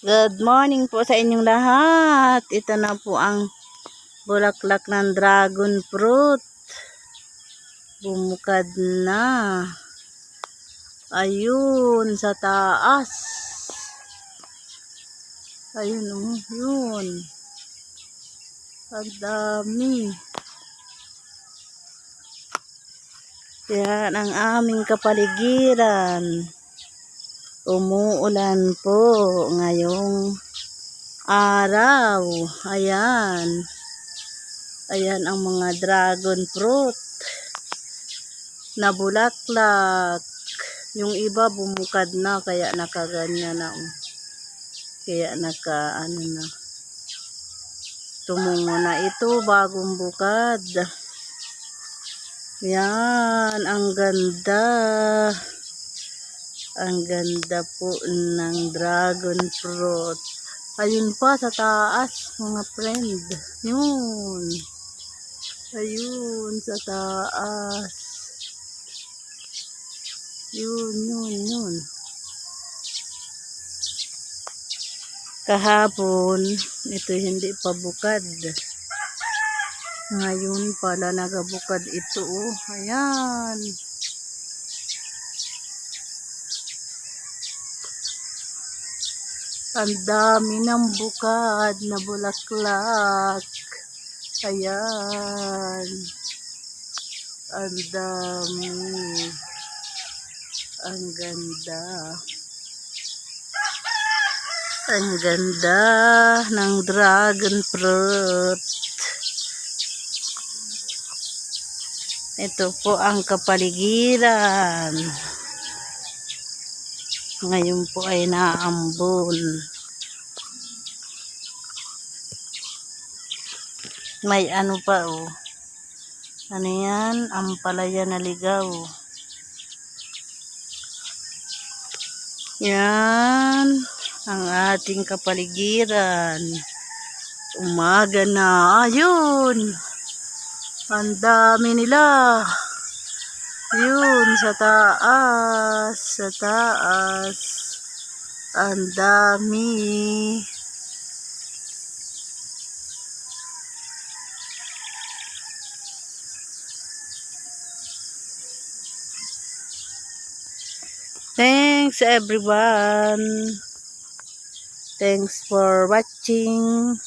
Good morning po sa inyong lahat. Ito na po ang bulaklak ng dragon fruit. Bumukad na. Ayun, sa taas. Ayun, yun. Ang dami. Yan ang aming kapaligiran. Umuulan po ngayong araw. Ayan. Ayan ang mga dragon fruit na bulaklak. Yung iba bumukad na kaya nakaganyan na. Kaya na. Tumungo na ito bagong bukad. Yan, ang ganda. Ang ganda po ng dragon fruit. Ayun pa sa taas, mga friend. Yun. Ayun, sa taas. Yun. Kahapon, ito hindi pa bukad. Ngayon pala nagabukad ito. Oh. Ayan. Ang dami ng bukad na bulaklak. Ayan. Ang dami. Ang ganda. Ang ganda ng dragon fruit. Ito po ang kapaligiran. Ngayon po ay naambon. May ano pa oh. Ano yan? Ampalaya na ligaw. Yan ang ating kapaligiran. Umaga na. Ayun. Ang dami nila. Yun, sa taas. Ang dami. Thanks everyone. Thanks for watching.